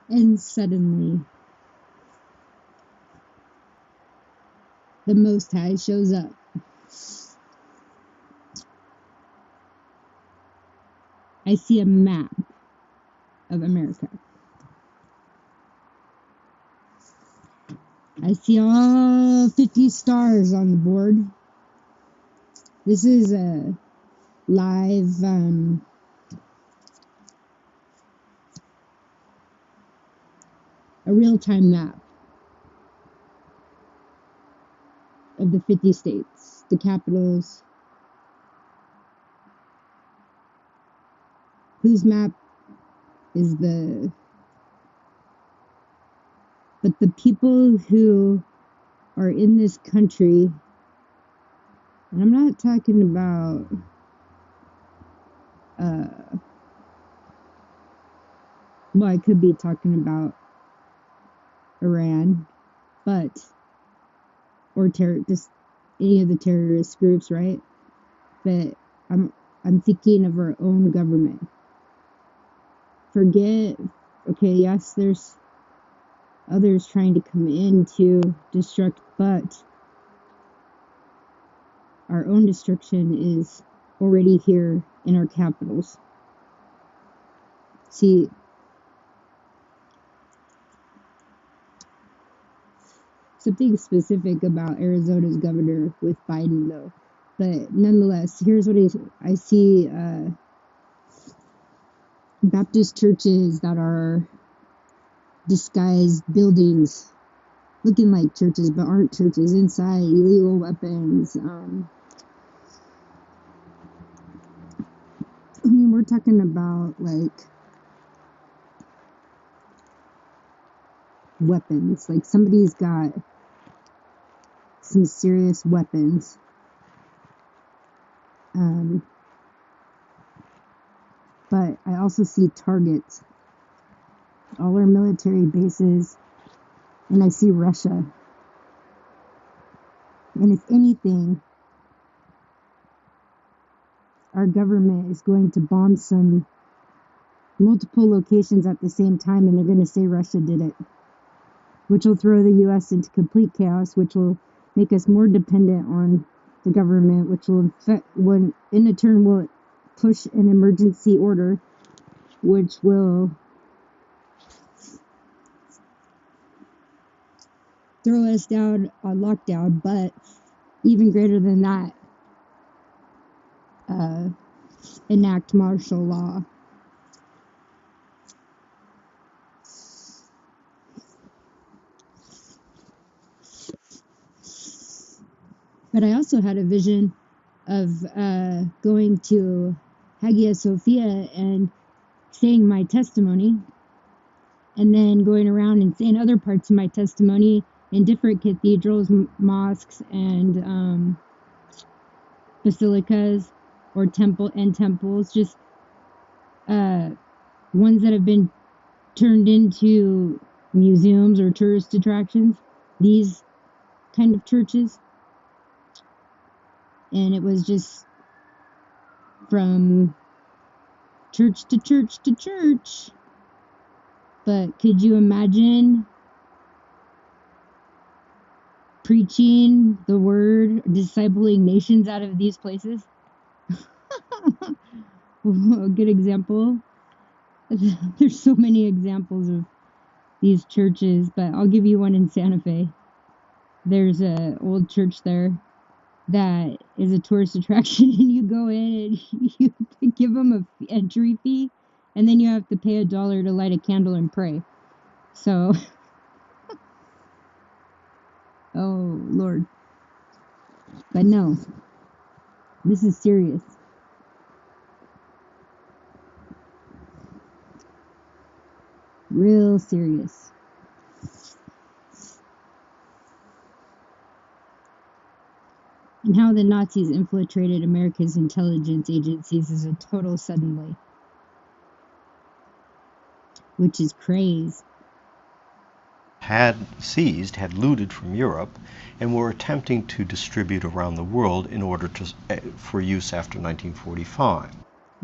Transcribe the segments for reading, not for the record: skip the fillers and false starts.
And suddenly, the Most High shows up. I see a map of America. I see all 50 stars on the board. This is a live, a real-time map of the 50 states, the capitals. Whose map is the... But the people who are in this country, and I'm not talking about well, I could be talking about Iran, but or just any of the terrorist groups, right? But I'm thinking of our own government. Okay, yes, there's others trying to come in to destruct, but our own destruction is already here in our capitals. See, something specific about Arizona's governor with Biden, though. But nonetheless, here's what I see Baptist churches that are disguised buildings looking like churches but aren't churches, inside illegal weapons. I mean, we're talking about like weapons. Like somebody's got some serious weapons. But I also see targets, all our military bases, and I see Russia. And if anything, our government is going to bomb some multiple locations at the same time, and they're going to say Russia did it, which will throw the U.S. into complete chaos, which will make us more dependent on the government, which will in turn will push an emergency order, which will throw us down on lockdown, but even greater than that, enact martial law. But I also had a vision of going to Hagia Sophia and saying my testimony, and then going around and saying other parts of my testimony in different cathedrals, mosques, and basilicas or temples, just ones that have been turned into museums or tourist attractions, these kind of churches. And it was just from church to church to church. But could you imagine preaching the word, discipling nations out of these places? A good example. There's so many examples of these churches, but I'll give you one in Santa Fe. There's an old church there that is a tourist attraction, and you go in and you give them an entry fee, and then you have to pay $1 to light a candle and pray. So, oh Lord. But no, this is serious. Real serious. And how the Nazis infiltrated America's intelligence agencies is a total suddenly, which is crazy. Had looted from Europe, and were attempting to distribute around the world in order for use after 1945.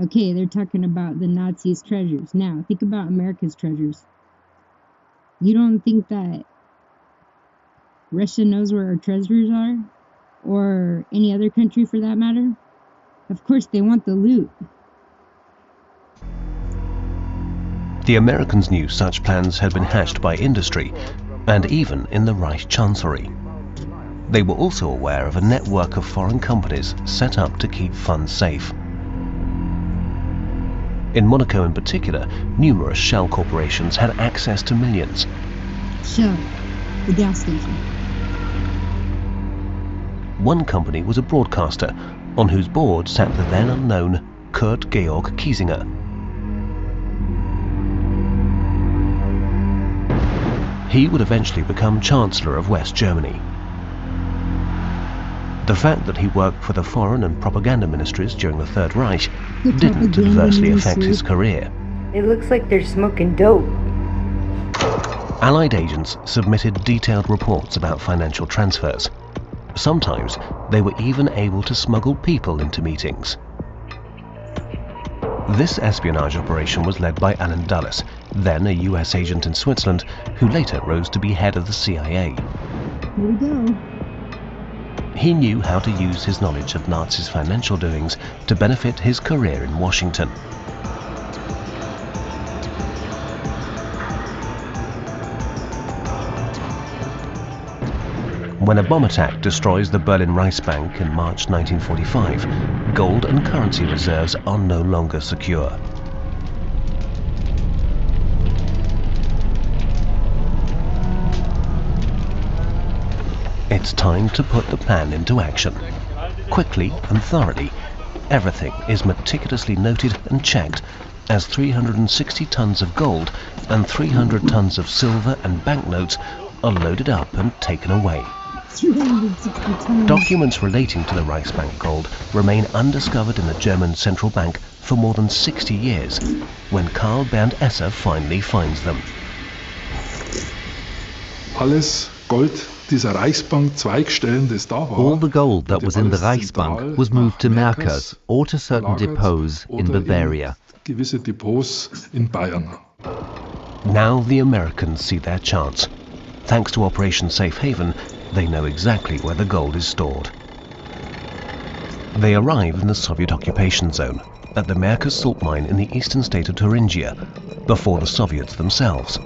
Okay, they're talking about the Nazis' treasures. Now, think about America's treasures. You don't think that Russia knows where our treasures are? Or any other country for that matter? Of course they want the loot. The Americans knew such plans had been hatched by industry and even in the Reich Chancellery. They were also aware of a network of foreign companies set up to keep funds safe. In Monaco in particular, numerous shell corporations had access to millions. Shell, the gas station. One company was a broadcaster, on whose board sat the then unknown Kurt Georg Kiesinger. He would eventually become Chancellor of West Germany. The fact that he worked for the foreign and propaganda ministries during the Third Reich didn't adversely affect his career. It looks like they're smoking dope. Allied agents submitted detailed reports about financial transfers. Sometimes they were even able to smuggle people into meetings. This espionage operation was led by Allen Dulles, then a US agent in Switzerland, who later rose to be head of the CIA. Here we go. He knew how to use his knowledge of Nazis' financial doings to benefit his career in Washington. When a bomb attack destroys the Berlin Reichsbank in March 1945, gold and currency reserves are no longer secure. It's time to put the plan into action. Quickly and thoroughly, everything is meticulously noted and checked as 360 tons of gold and 300 tons of silver and banknotes are loaded up and taken away. 360 tons. Documents relating to the Reichsbank gold remain undiscovered in the German central bank for more than 60 years, when Karl Bernd Esser finally finds them. Alles Gold dieser Reichsbank Zweigstellen, das da war. All the gold that was in the Reichsbank was moved to Merkers or to certain depots in Bavaria. Gewisse Depots in Bayern. Now the Americans see their chance. Thanks to Operation Safe Haven, they know exactly where the gold is stored. They arrive in the Soviet occupation zone, at the Merkers salt mine in the eastern state of Thuringia, before the Soviets themselves.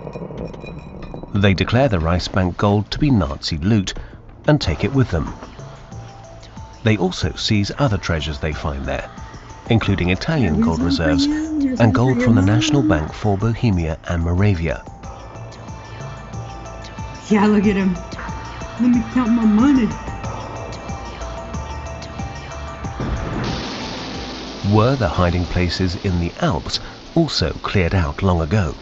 They declare the Reichsbank gold to be Nazi loot and take it with them. They also seize other treasures they find there, including Italian gold reserves and gold from the National Bank for Bohemia and Moravia. Yeah, look at him. Let me count my money. Were the hiding places in the Alps also cleared out long ago?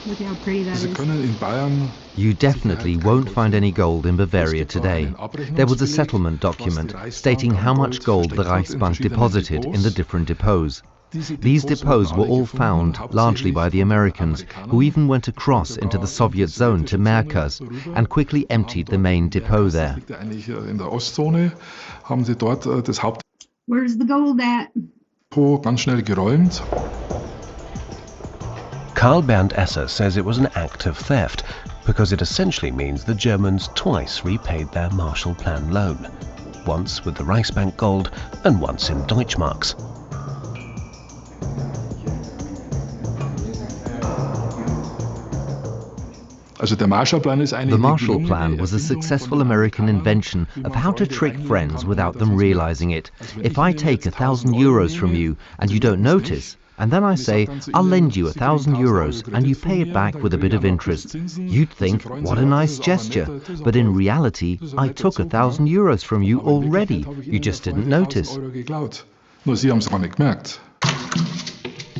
Look how pretty that Sie is. können in Bayern You definitely won't find any gold in Bavaria today. There was a settlement document stating how much gold the Reichsbank deposited in the different depots. These depots were all found largely by the Americans, who even went across into the Soviet zone to Merkers and quickly emptied the main depot there. in der Ostzone haben sie dort das Where's the gold at? Hauptdepot ganz schnell geräumt. Karl Bernd Esser says it was an act of theft because it essentially means the Germans twice repaid their Marshall Plan loan, once with the Reichsbank gold and once in Deutschmarks. The Marshall Plan was a successful American invention of how to trick friends without them realizing it. If I take €1,000 from you and you don't notice, and then I say, I'll lend you €1,000 and you pay it back with a bit of interest, you'd think, what a nice gesture. But in reality, I took €1,000 from you already. You just didn't notice.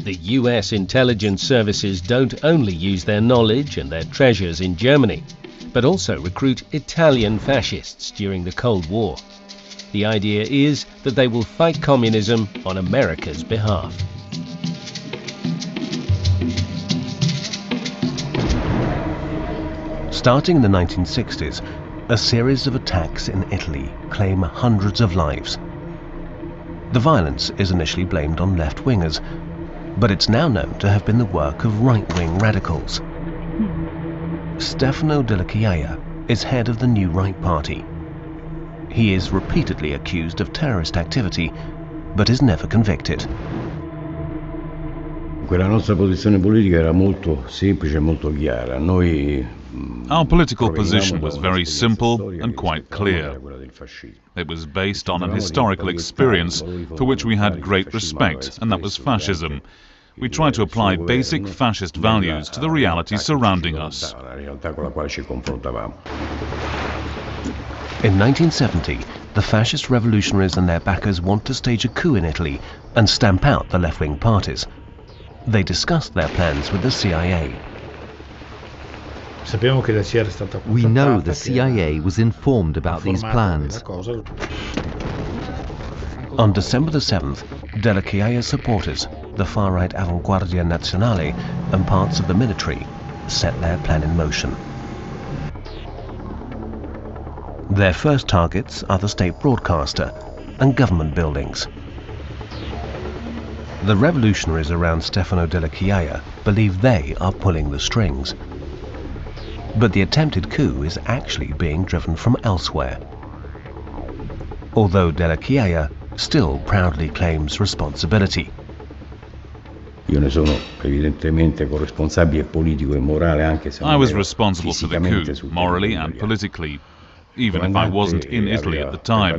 The US intelligence services don't only use their knowledge and their treasures in Germany, but also recruit Italian fascists during the Cold War. The idea is that they will fight communism on America's behalf. Starting in the 1960s, a series of attacks in Italy claim hundreds of lives. The violence is initially blamed on left-wingers, but it's now known to have been the work of right-wing radicals. Stefano Della Chiaia is head of the New Right Party. He is repeatedly accused of terrorist activity, but is never convicted. Quella nostra posizione politica era molto semplice e molto chiara. Our political position was very simple and quite clear. It was based on an historical experience for which we had great respect, and that was fascism. We tried to apply basic fascist values to the reality surrounding us. In 1970, the fascist revolutionaries and their backers want to stage a coup in Italy and stamp out the left-wing parties. They discussed their plans with the CIA. We know the CIA was informed about these plans. On December the 7th, Della Chiaia's supporters, the far-right Avanguardia Nazionale and parts of the military, set their plan in motion. Their first targets are the state broadcaster and government buildings. The revolutionaries around Stefano Della Chiaia believe they are pulling the strings. But the attempted coup is actually being driven from elsewhere. Although Della Chiaia still proudly claims responsibility. I was responsible for the coup, morally and politically, even if I wasn't in Italy at the time.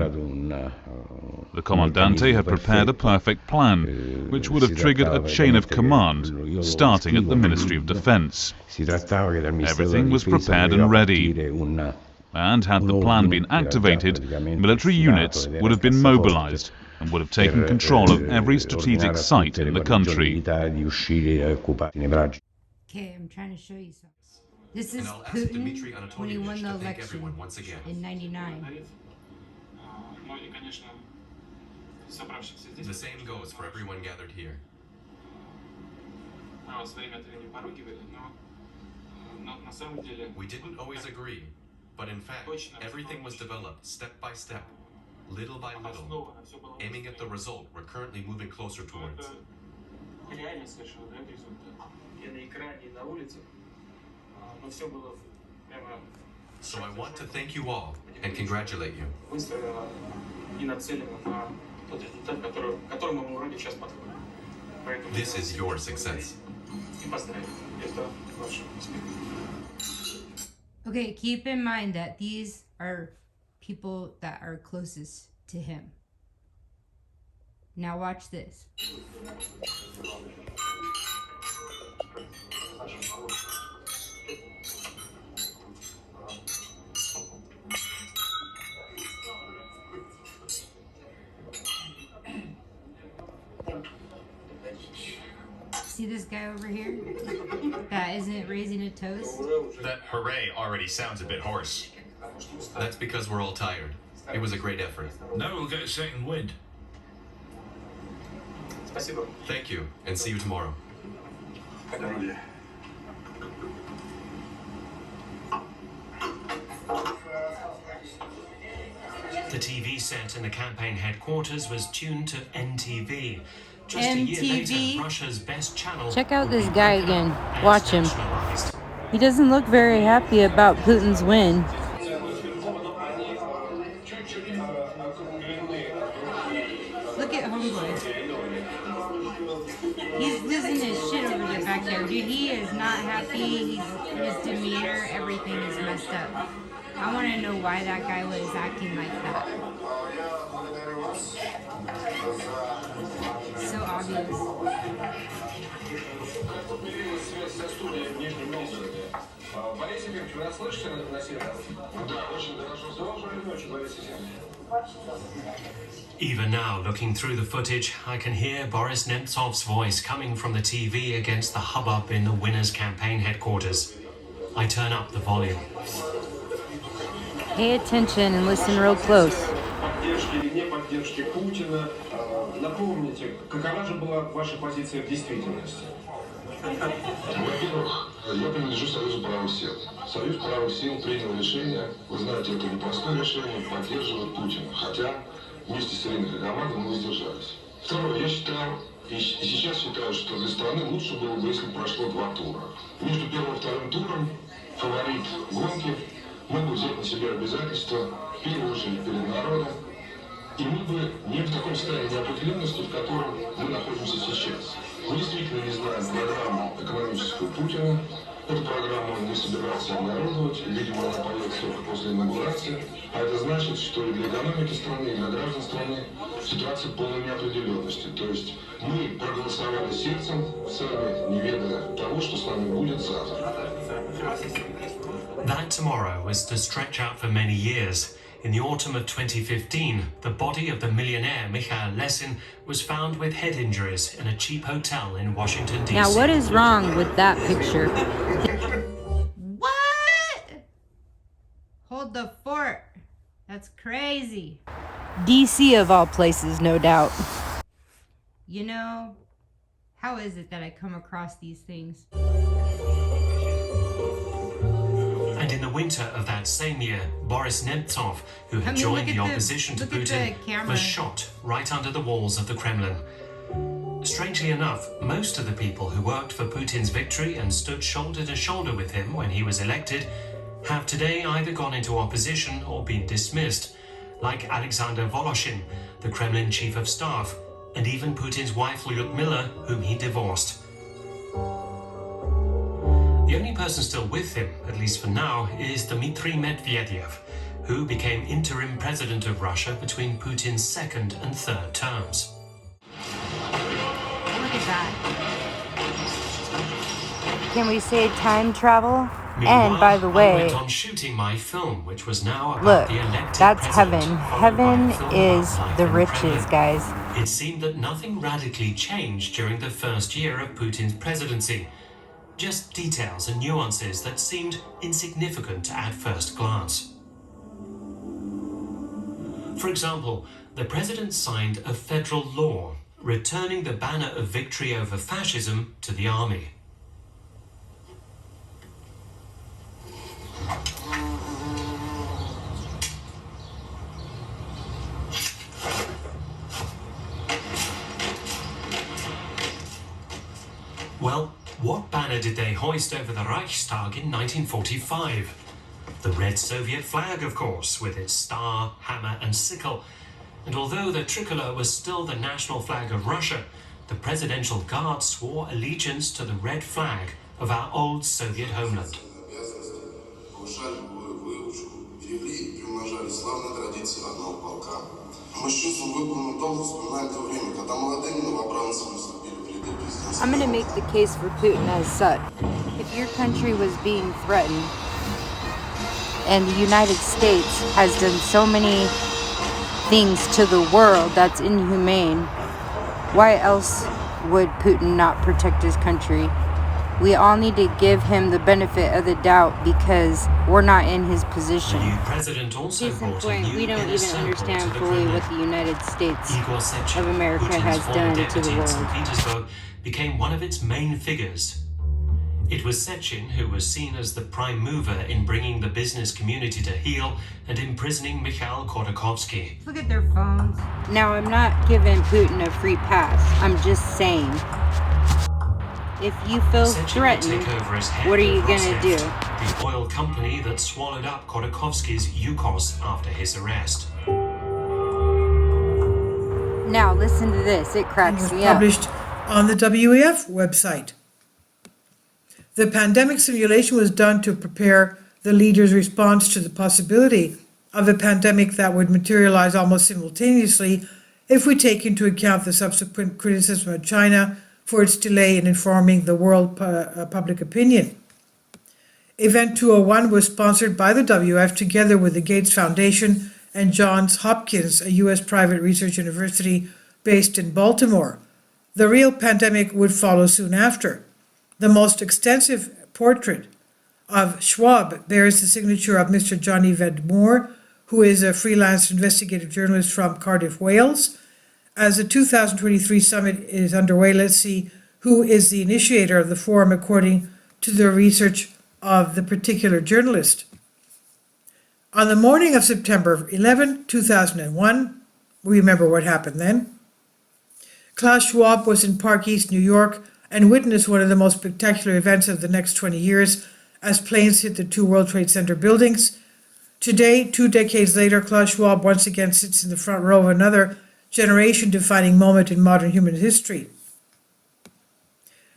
The Comandante had prepared a perfect plan, which would have triggered a chain of command, starting at the Ministry of Defense. Everything was prepared and ready. And had the plan been activated, military units would have been mobilized and would have taken control of every strategic site in the country. Okay, I'm trying to show you something. This is Putin when he won the election in '99. The same goes for everyone gathered here. We didn't always agree, but in fact, everything was developed step by step, little by little, aiming at the result we're currently moving closer towards. So I want to thank you all and congratulate you. This is your success. Okay, keep in mind that these are people that are closest to him. Now watch this. See this guy over here that isn't raising a toast? That hooray already sounds a bit hoarse. That's because we're all tired. It was a great effort. Now we'll get a second wind. Thank you, and see you tomorrow. The TV set in the campaign headquarters was tuned to NTV. Just a year later, Russia's best channel. Check out this guy again. Watch him. He doesn't look very happy about Putin's win. Look at homeboy. He's losing his shit over there back there. Dude, he is not happy. His demeanor, everything is messed up. I want to know why that guy was acting like that. So obvious. Even now, looking through the footage, I can hear Boris Nemtsov's voice coming from the TV against the hubbub in the winner's campaign headquarters. I turn up the volume. Pay attention and listen real close. Напомните, какова же была ваша позиция в действительности? Во-первых, я принадлежу Союзу правых сил. Союз правых сил принял решение, вы знаете, это непростое решение, поддерживать Путина. Хотя вместе с Ириной Гамадовой мы воздержались. Второе, я считаю, И сейчас считаю, что для страны лучше было бы, если бы прошло 2 тура. Между первым и вторым туром фаворит гонки мог бы взять на себя обязательства, в первую очередь перед народом, и мы бы не в таком состоянии неопределенности, в котором мы находимся сейчас. Мы действительно не знаем программу экономическую Путина. Эту программу он не собирался обнародовать, видимо, она появится только после инаугурации. А это значит, что и для экономики страны, и для граждан страны ситуация полной неопределенности. То есть мы проголосовали сердцем, сами не ведая того, что с нами будет завтра. That tomorrow was to stretch out for many years. In the autumn of 2015, the body of the millionaire Mikhail Lesin was found with head injuries in a cheap hotel in Washington, D.C. Now, what is wrong with that picture? What? Hold the fort. That's crazy. DC of all places, no doubt. You know, how is it that I come across these things? And in the winter of that same year, Boris Nemtsov, who had joined the opposition to Putin, was shot right under the walls of the Kremlin. Strangely enough, most of the people who worked for Putin's victory and stood shoulder to shoulder with him when he was elected have today either gone into opposition or been dismissed, like Alexander Voloshin, the Kremlin chief of staff, and even Putin's wife Lyudmila, whom he divorced. The only person still with him, at least for now, is Dmitry Medvedev, who became interim president of Russia between Putin's second and third terms. Look at that. Can we say time travel? Meanwhile, And by the I way, went on shooting my film, which was now about look, the elected that's president, heaven. followed by a Heaven film is about life the in riches, Kremlin. guys. It seemed that nothing radically changed during the first year of Putin's presidency. Just details and nuances that seemed insignificant at first glance. For example, the president signed a federal law returning the banner of victory over fascism to the army. Well, what banner did they hoist over the Reichstag in 1945? The red Soviet flag, of course, with its star, hammer and sickle. And although the tricolour was still the national flag of Russia, the Presidential Guard swore allegiance to the red flag of our old Soviet homeland. I'm going to make the case for Putin as such. If your country was being threatened, and the United States has done so many things to the world that's inhumane, why else would Putin not protect his country? We all need to give him the benefit of the doubt because we're not in his position. The new president also Case in brought a point, new we don't inner even circle understand to the fully Kremlin. what the United States Igor Sechin, of America Putin's has former done to deputy the in world. St. Petersburg, became one of its main figures. It was Sechin who was seen as the prime mover in bringing the business community to heel and imprisoning Mikhail Khodorkovsky. Look at their phones. Now, I'm not giving Putin a free pass. I'm just saying, if you feel Sechin would threatened, take over as head what are you of going to do? Rosneft, the oil company that swallowed up Khodorkovsky's Yukos after his arrest. Now, listen to this. It cracks me up. Published on the WEF website. The pandemic simulation was done to prepare the leaders' response to the possibility of a pandemic that would materialize almost simultaneously if we take into account the subsequent criticism of China for its delay in informing the world public opinion. Event 201 was sponsored by the WF together with the Gates Foundation and Johns Hopkins, a U.S. private research university based in Baltimore. The real pandemic would follow soon after. The most extensive portrait of Schwab bears the signature of Mr. Johnny Vedmore, who is a freelance investigative journalist from Cardiff, Wales. As the 2023 summit is underway, let's see who is the initiator of the forum according to the research of the particular journalist. On the morning of September 11, 2001, we remember what happened then, Klaus Schwab was in Park East, New York, and witnessed one of the most spectacular events of the next 20 years as planes hit the two World Trade Center buildings. Today, 2 decades later, Klaus Schwab once again sits in the front row of another generation-defining moment in modern human history.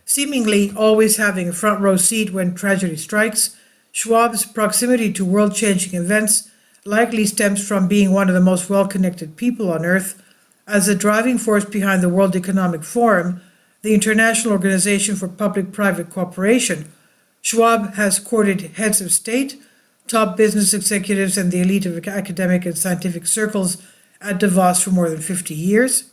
Seemingly always having a front row seat when tragedy strikes, Schwab's proximity to world-changing events likely stems from being one of the most well-connected people on Earth. As the driving force behind the World Economic Forum, the International Organization for Public-Private Cooperation, Schwab has courted heads of state, top business executives, and the elite of academic and scientific circles at Davos for more than 50 years.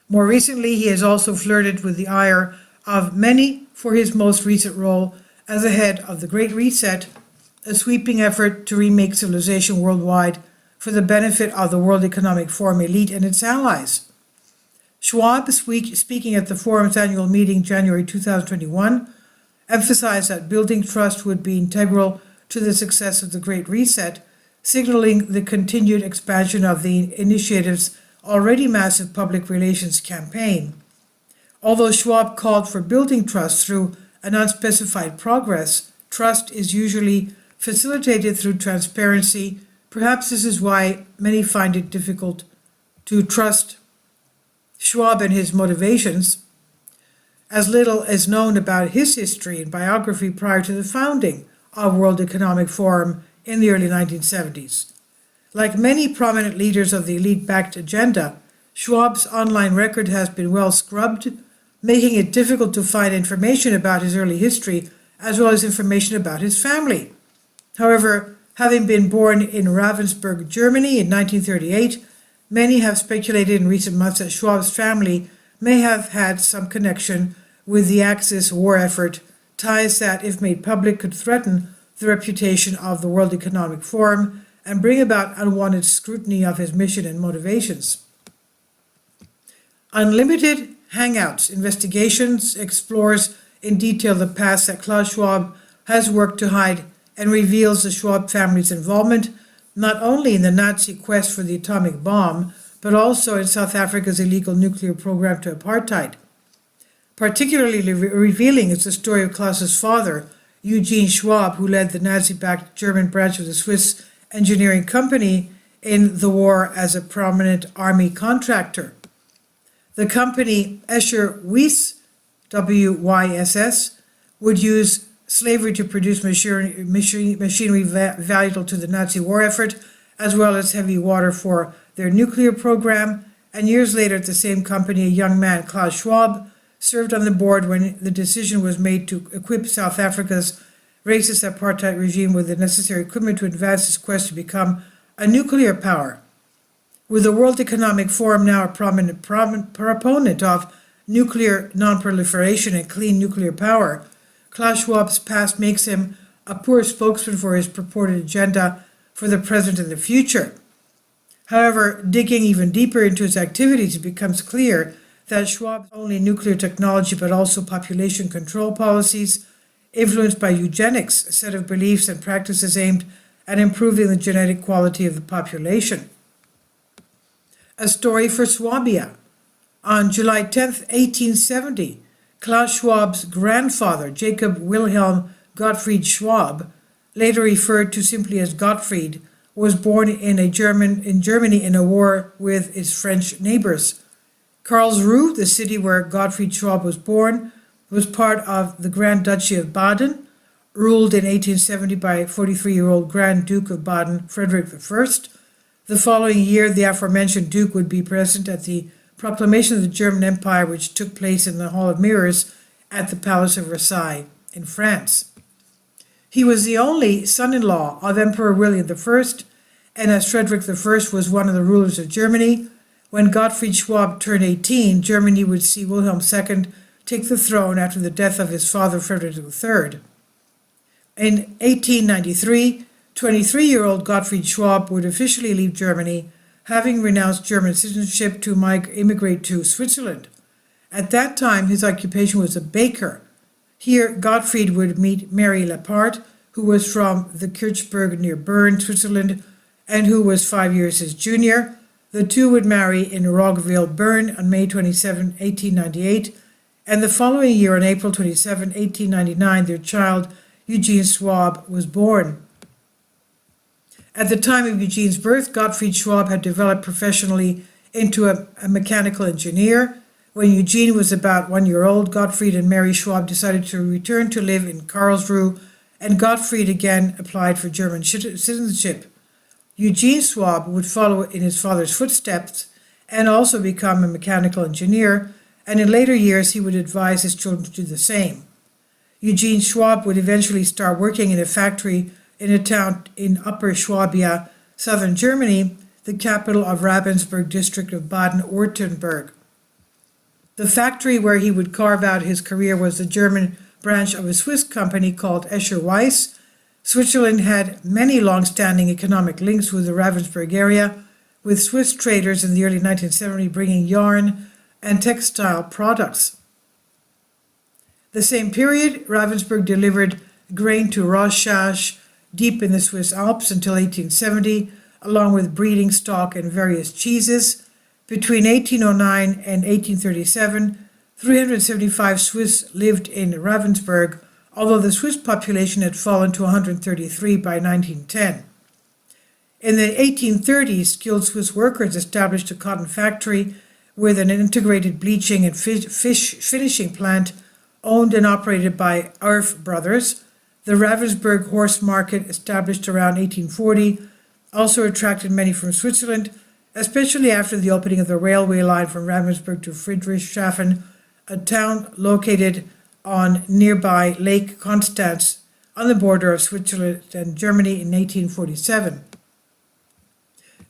More recently, he has also flirted with the ire of many for his most recent role as the head of the Great Reset, a sweeping effort to remake civilization worldwide for the benefit of the World Economic Forum elite and its allies. Schwab, speaking at the forum's annual meeting January 2021, emphasized that building trust would be integral to the success of the Great Reset, signaling the continued expansion of the initiative's already massive public relations campaign. Although Schwab called for building trust through an unspecified progress, trust is usually facilitated through transparency. Perhaps this is why many find it difficult to trust Schwab and his motivations, as little is known about his history and biography prior to the founding of World Economic Forum in the early 1970s. Like many prominent leaders of the elite-backed agenda, Schwab's online record has been well scrubbed, making it difficult to find information about his early history as well as information about his family. However, having been born in Ravensburg, Germany in 1938, many have speculated in recent months that Schwab's family may have had some connection with the Axis war effort, ties that, if made public, could threaten the reputation of the World Economic Forum and bring about unwanted scrutiny of his mission and motivations. Unlimited Hangouts Investigations explores in detail the past that Klaus Schwab has worked to hide and reveals the Schwab family's involvement not only in the Nazi quest for the atomic bomb, but also in South Africa's illegal nuclear program to apartheid. Particularly revealing is the story of Klaus's father, Eugene Schwab, who led the Nazi-backed German branch of the Swiss engineering company in the war as a prominent army contractor. The company Escher Wyss, WYSS, would use slavery to produce machinery vital to the Nazi war effort, as well as heavy water for their nuclear program. And years later, at the same company, a young man, Klaus Schwab, served on the board when the decision was made to equip South Africa's racist apartheid regime with the necessary equipment to advance its quest to become a nuclear power. With the World Economic Forum now a prominent proponent of nuclear non-proliferation and clean nuclear power, Klaus Schwab's past makes him a poor spokesman for his purported agenda for the present and the future. However, digging even deeper into his activities, it becomes clear that Schwab's only nuclear technology but also population control policies influenced by eugenics, a set of beliefs and practices aimed at improving the genetic quality of the population. A story for Swabia. On July 10, 1870, Klaus Schwab's grandfather, Jacob Wilhelm Gottfried Schwab, later referred to simply as Gottfried, was born in Germany in a war with its French neighbors. Karlsruhe, the city where Gottfried Schwab was born, was part of the Grand Duchy of Baden, ruled in 1870 by 43-year-old Grand Duke of Baden, Frederick I. The following year, the aforementioned Duke would be present at the proclamation of the German Empire, which took place in the Hall of Mirrors at the Palace of Versailles in France. He was the only son-in-law of Emperor William I, and as Frederick I was one of the rulers of Germany, when Gottfried Schwab turned 18, Germany would see Wilhelm II take the throne after the death of his father, Frederick III. In 1893, 23-year-old Gottfried Schwab would officially leave Germany, having renounced German citizenship to immigrate to Switzerland. At that time, his occupation was a baker. Here, Gottfried would meet Mary Lapart, who was from the Kirchberg near Bern, Switzerland, and who was 5 years his junior. The two would marry in Roggeville, Bern on May 27, 1898, and the following year, on April 27, 1899, their child, Eugene Schwab, was born. At the time of Eugene's birth, Gottfried Schwab had developed professionally into a mechanical engineer. When Eugene was about 1 year old, Gottfried and Mary Schwab decided to return to live in Karlsruhe, and Gottfried again applied for German citizenship. Eugene Schwab would follow in his father's footsteps and also become a mechanical engineer, and in later years he would advise his children to do the same. Eugene Schwab would eventually start working in a factory in a town in Upper Schwabia, southern Germany, the capital of Ravensburg district of Baden-Württemberg. The factory where he would carve out his career was the German branch of a Swiss company called Escher-Wyss. Switzerland had many long-standing economic links with the Ravensburg area, with Swiss traders in the early 1970s bringing yarn and textile products. The same period, Ravensburg delivered grain to Rorschach deep in the Swiss Alps until 1870, along with breeding stock and various cheeses. Between 1809 and 1837, 375 Swiss lived in Ravensburg, although the Swiss population had fallen to 133 by 1910. In the 1830s, skilled Swiss workers established a cotton factory with an integrated bleaching and fish finishing plant owned and operated by Arf Brothers. The Ravensburg horse market, established around 1840, also attracted many from Switzerland, especially after the opening of the railway line from Ravensburg to Friedrichshafen, a town located on nearby Lake Constance on the border of Switzerland and Germany in 1847.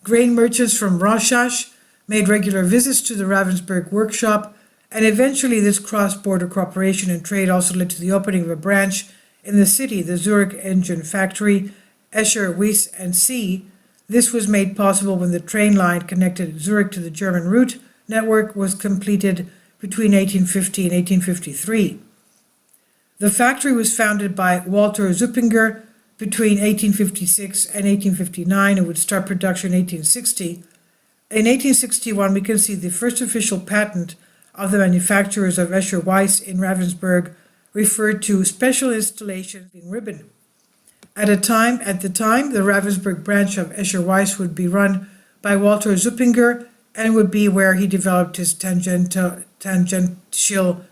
Grain merchants from Rorschach made regular visits to the Ravensburg workshop, and eventually this cross-border cooperation and trade also led to the opening of a branch in the city, the Zurich engine factory, Escher-Wyss and C. This was made possible when the train line connected Zurich to the German route network was completed between 1850 and 1853. The factory was founded by Walter Zuppinger between 1856 and 1859 and would start production in 1860. In 1861, we can see the first official patent of the manufacturers of Escher-Wyss in Ravensburg referred to special installations in ribbon. At the time, the Ravensburg branch of Escher-Wyss would be run by Walter Zuppinger and would be where he developed his tangential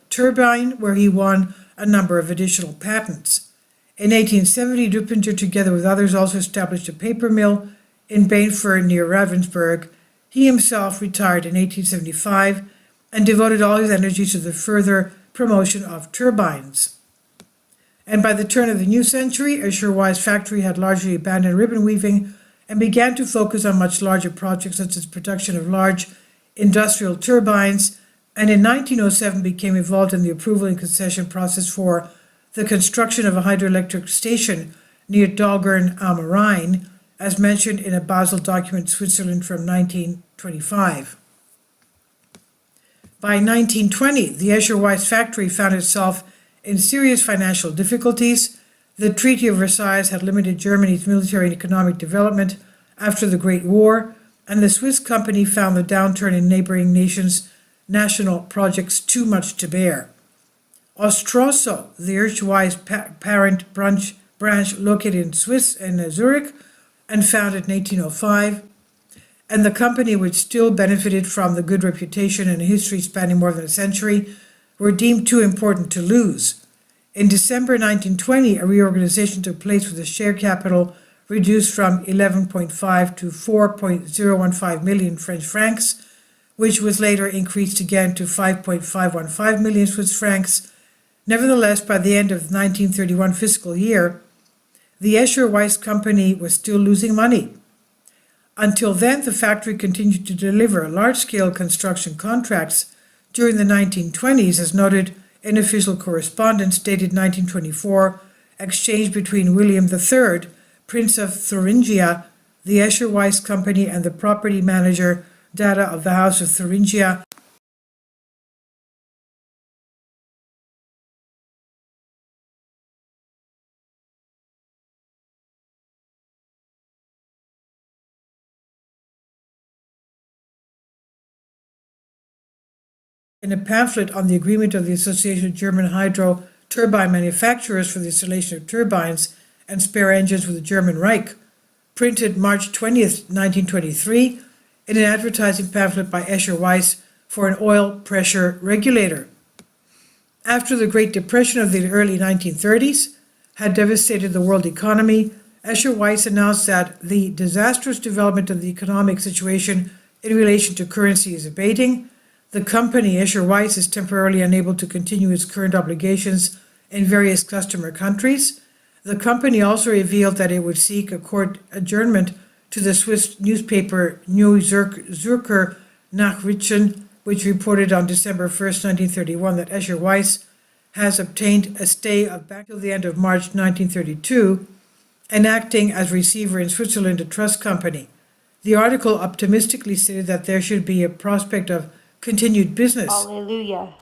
turbine, where he won a number of additional patents. In 1870, Zuppinger, together with others, also established a paper mill in Bainford near Ravensburg. He himself retired in 1875 and devoted all his energies to the further promotion of turbines. And by the turn of the new century, Escher-Wyss factory had largely abandoned ribbon weaving and began to focus on much larger projects such as production of large industrial turbines, and in 1907 became involved in the approval and concession process for the construction of a hydroelectric station near Dahlgren am Rhein, as mentioned in a Basel document, Switzerland, from 1925. By 1920, the Escher-Wyss factory found itself in serious financial difficulties. The Treaty of Versailles had limited Germany's military and economic development after the Great War, and the Swiss company found the downturn in neighboring nations' national projects too much to bear. Ostroso, the Escher-Wyss parent branch located in Zurich and founded in 1805, and the company, which still benefited from the good reputation and a history spanning more than a century, were deemed too important to lose. In December 1920, a reorganization took place with the share capital reduced from 11.5 to 4.015 million French francs, which was later increased again to 5.515 million Swiss francs. Nevertheless, by the end of the 1931 fiscal year, the Escher-Wyss company was still losing money. Until then, the factory continued to deliver large-scale construction contracts during the 1920s, as noted in official correspondence dated 1924, exchanged between William III, Prince of Thuringia, the Escher-Wyss company, and the property manager data of the House of Thuringia In a pamphlet on the agreement of the Association of German Hydro Turbine Manufacturers for the installation of turbines and spare engines with the German Reich, printed March 20th, 1923, in an advertising pamphlet by Escher Weiss for an oil pressure regulator. After the Great Depression of the early 1930s had devastated the world economy, Escher Weiss announced that the disastrous development of the economic situation in relation to currency is abating. The company, Escher Weiss, is temporarily unable to continue its current obligations in various customer countries. The company also revealed that it would seek a court adjournment to the Swiss newspaper Neue Zürcher Nachrichten, which reported on December 1st, 1931, that Escher Weiss has obtained a stay of back till the end of March 1932 and acting as receiver in Switzerland, a trust company. The article optimistically stated that there should be a prospect of continued business. Hallelujah.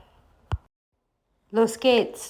Los geht's.